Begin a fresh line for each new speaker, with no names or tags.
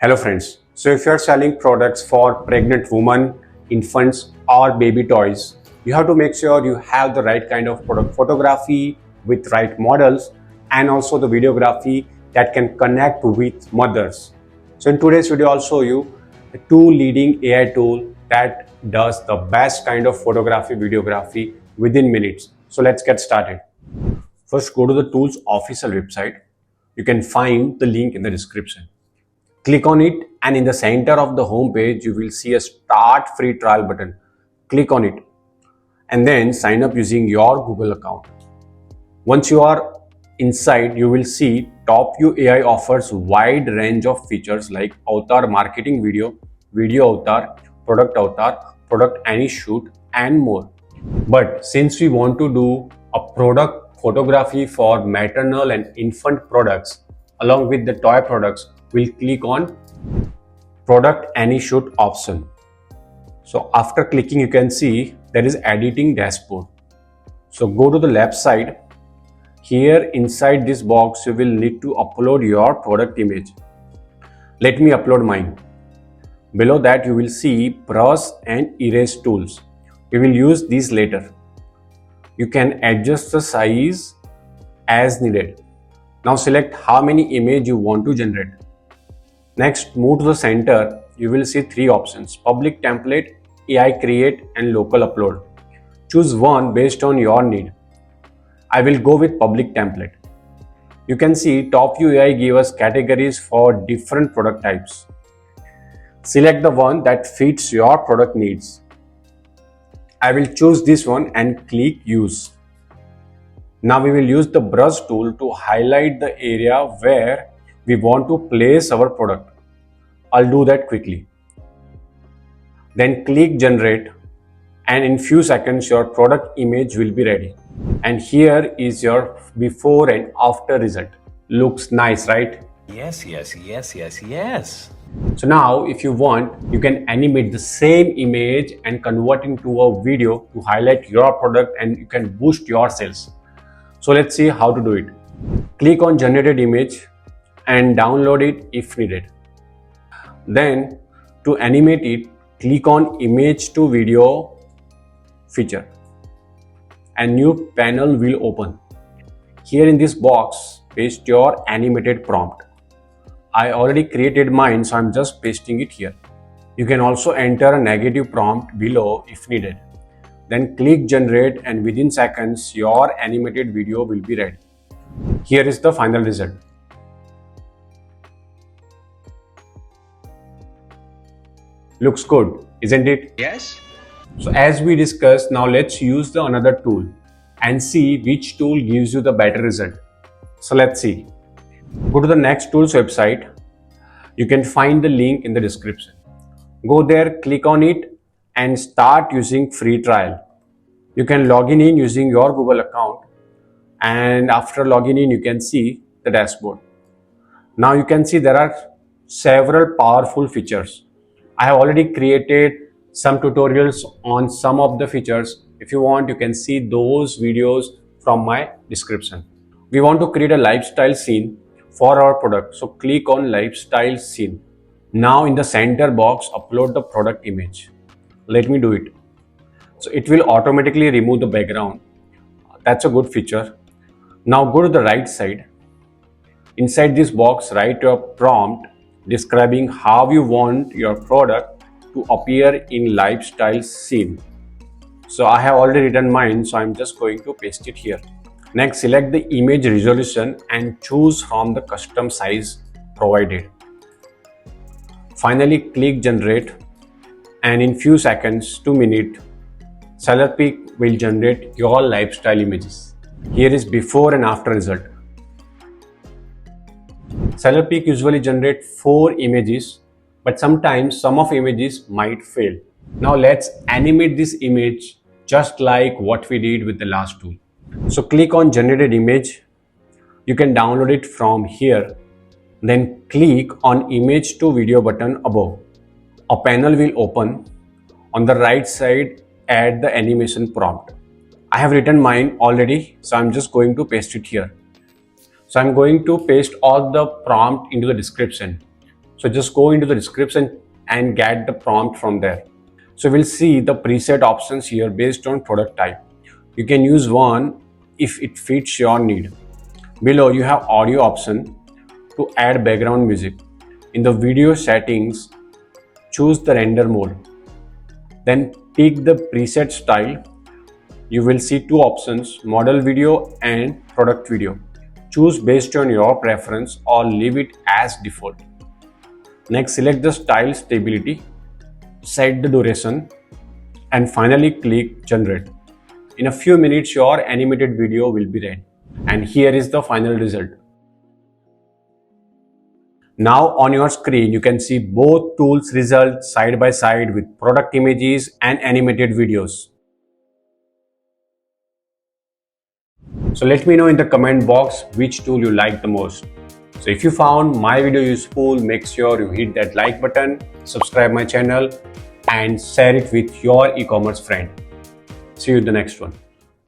Hello friends. So if you are selling products for pregnant women, infants or baby toys, you have to make sure you have the right kind of product photography with right models and also the videography that can connect with mothers. So in today's video I'll show you the two leading AI tool that does the best kind of photography videography within minutes. So let's get started. First go to the tool's official website. You can find the link in the description. Click on it and in the center of the home page you will see a start free trial button. Click on it and then sign up using your Google account. Once you are inside, you will see TopView AI offers wide range of features like avatar marketing video, video avatar, product any shoot and more. But since we want to do a product photography for maternal and infant products along with the toy products, we'll click on product any shoot option. So after clicking, you can see there is editing dashboard. So go to the left side. Here inside this box, you will need to upload your product image. Let me upload mine. Below that, you will see brush and erase tools. We will use these later. You can adjust the size as needed. Now select how many image you want to generate. Next, move to the center. You will see three options: public template, AI create and local upload. Choose one based on your need. I will go with public template. You can see TopView AI give us categories for different product types. Select the one that fits your product needs. I will choose this one and click use. Now we will use the brush tool to highlight the area where we want to place our product. I'll do that quickly. Then click generate and in few seconds your product image will be ready. And here is your before and after result. Looks nice, right?
Yes.
So now if you want, you can animate the same image and convert into a video to highlight your product and you can boost your sales. So let's see how to do it. Click on generated image and download it if needed. Then to animate it, click on image to video feature. A new panel will open. Here in this box, paste your animated prompt. I already created mine, so I'm just pasting it here. You can also enter a negative prompt below if needed. Then click generate and within seconds, your animated video will be ready. Here is the final result. Looks good, isn't it?
Yes.
So as we discussed, now let's use the another tool and see which tool gives you the better result. So let's see. Go to the next tool's website. You can find the link in the description. Go there, click on it and start using free trial. You can log in using your Google account and after logging in, you can see the dashboard. Now you can see there are several powerful features. I have already created some tutorials on some of the features. If you want, you can see those videos from my description. We want to create a lifestyle scene for our product. So click on lifestyle scene. Now in the center box, upload the product image. Let me do it. So it will automatically remove the background. That's a good feature. Now go to the right side. Inside this box, write your prompt describing how you want your product to appear in lifestyle scene. So I have already written mine, so I'm just going to paste it here. Next, select the image resolution and choose from the custom size provided. Finally, click generate and in few seconds to minute, SellerPic will generate your lifestyle images. Here is before and after result. SellerPic usually generate 4 images, but sometimes some of images might fail. Now let's animate this image just like what we did with the last tool. So click on generated image. You can download it from here. Then click on image to video button above. A panel will open. On the right side, add the animation prompt. I have written mine already, so I'm just going to paste it here. So I'm going to paste all the prompt into the description. So just go into the description and get the prompt from there. So we'll see the preset options here based on product type. You can use one if it fits your need. Below you have audio option to add background music. In the video settings, choose the render mode. Then pick the preset style. You will see two options, model video and product video. Choose based on your preference or leave it as default. Next, select the style stability, set the duration, and finally click generate. In a few minutes, your animated video will be ready. And here is the final result. Now on your screen, you can see both tools results side by side with product images and animated videos. So let me know in the comment box which tool you like the most. So if you found my video useful, make sure you hit that like button, subscribe my channel and share it with your e-commerce friend. See you in the next one.